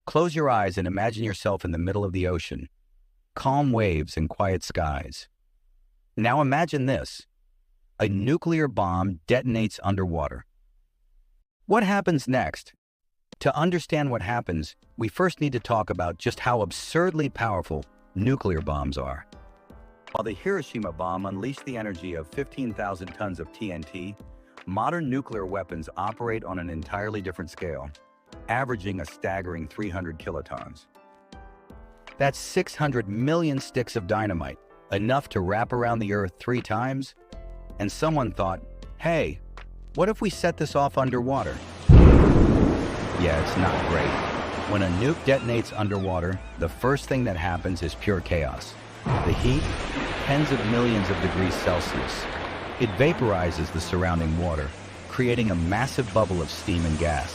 Close your eyes and imagine yourself in the middle of the ocean, calm waves and quiet skies. Now imagine this: a nuclear bomb detonates underwater. What happens next? To understand what happens, we first need to talk about just how absurdly powerful nuclear bombs are. While the Hiroshima bomb unleashed the energy of 15,000 tons of TNT, modern nuclear weapons operate on an entirely different scale, averaging a staggering 300 kilotons. That's 600 million sticks of dynamite, enough to wrap around the Earth 3 times. And someone thought, hey, what if we set this off underwater? Yeah, it's not great. When a nuke detonates underwater, the first thing that happens is pure chaos. The heat, tens of millions of degrees Celsius. It vaporizes the surrounding water, creating a massive bubble of steam and gas.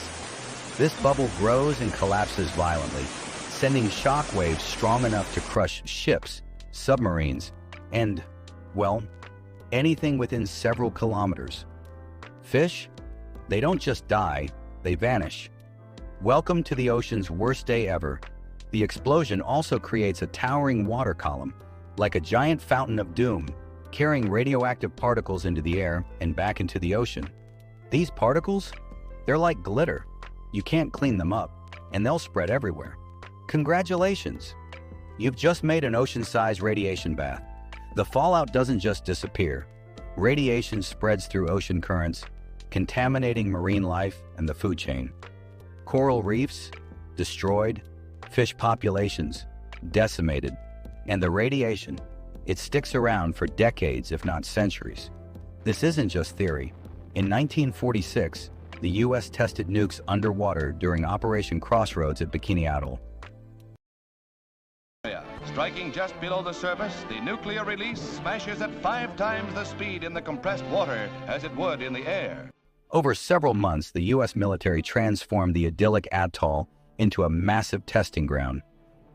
This bubble grows and collapses violently, sending shock waves strong enough to crush ships, submarines, and, well, anything within several kilometers. Fish? They don't just die, they vanish. Welcome to the ocean's worst day ever. The explosion also creates a towering water column, like a giant fountain of doom, carrying radioactive particles into the air and back into the ocean. These particles? They're like glitter. You can't clean them up, and they'll spread everywhere. Congratulations! You've just made an ocean-sized radiation bath. The fallout doesn't just disappear. Radiation spreads through ocean currents, contaminating marine life and the food chain. Coral reefs, destroyed, fish populations, decimated, and the radiation, it sticks around for decades, if not centuries. This isn't just theory. In 1946, the U.S. tested nukes underwater during Operation Crossroads at Bikini Atoll. Striking just below the surface, the nuclear release smashes at 5 times the speed in the compressed water as it would in the air. Over several months, the U.S. military transformed the idyllic atoll into a massive testing ground,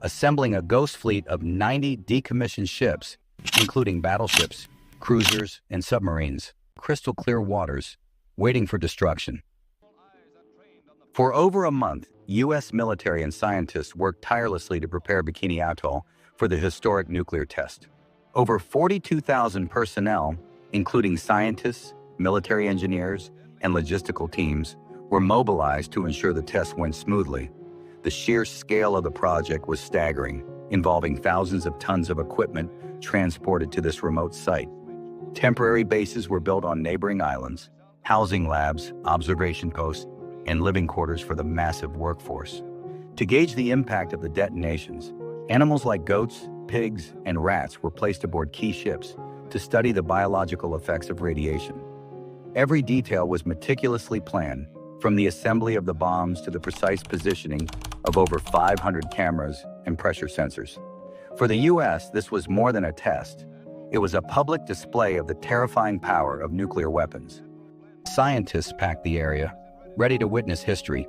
assembling a ghost fleet of 90 decommissioned ships, including battleships, cruisers, and submarines, crystal clear waters, waiting for destruction. For over a month, U.S. military and scientists worked tirelessly to prepare Bikini Atoll for the historic nuclear test. Over 42,000 personnel, including scientists, military engineers, and logistical teams, were mobilized to ensure the test went smoothly. The sheer scale of the project was staggering, involving thousands of tons of equipment transported to this remote site. Temporary bases were built on neighboring islands, housing labs, observation posts, and living quarters for the massive workforce. To gauge the impact of the detonations, animals like goats, pigs, and rats were placed aboard key ships to study the biological effects of radiation. Every detail was meticulously planned, from the assembly of the bombs to the precise positioning of over 500 cameras and pressure sensors. For the U.S., this was more than a test. It was a public display of the terrifying power of nuclear weapons. Scientists packed the area, ready to witness history.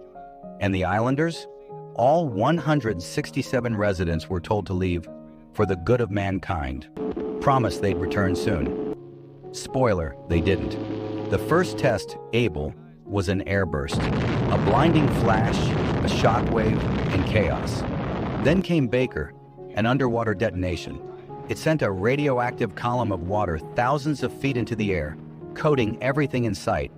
And the islanders? All 167 residents were told to leave for the good of mankind. Promised they'd return soon. Spoiler, they didn't. The first test, Able, was an airburst, a blinding flash, a shockwave, and chaos. Then came Baker, an underwater detonation. It sent a radioactive column of water thousands of feet into the air, coating everything in sight.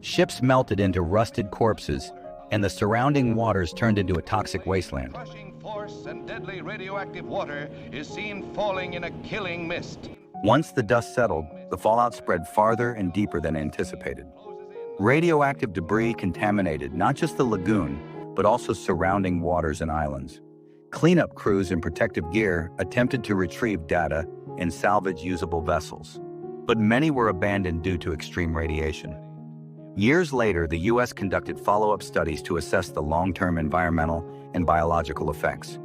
Ships melted into rusted corpses, and the surrounding waters turned into a toxic wasteland. Crushing force and deadly radioactive water is seen falling in a killing mist. Once the dust settled, the fallout spread farther and deeper than anticipated. Radioactive debris contaminated not just the lagoon, but also surrounding waters and islands. Cleanup crews in protective gear attempted to retrieve data and salvage usable vessels, but many were abandoned due to extreme radiation. Years later, the U.S. conducted follow-up studies to assess the long-term environmental and biological effects.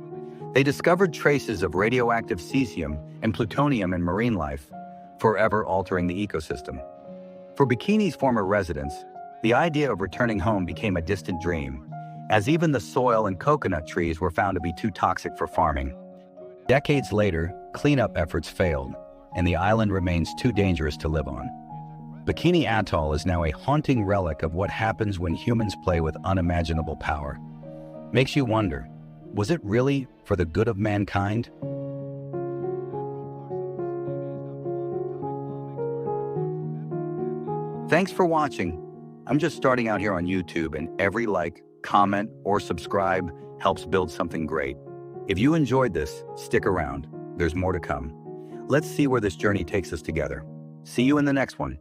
They discovered traces of radioactive cesium and plutonium in marine life, forever altering the ecosystem. For Bikini's former residents, the idea of returning home became a distant dream, as even the soil and coconut trees were found to be too toxic for farming. Decades later, cleanup efforts failed, and the island remains too dangerous to live on. Bikini Atoll is now a haunting relic of what happens when humans play with unimaginable power. Makes you wonder, was it really for the good of mankind? Thanks for watching. I'm just starting out here on YouTube, and every like, comment, or subscribe helps build something great. If you enjoyed this, stick around. There's more to come. Let's see where this journey takes us together. See you in the next one.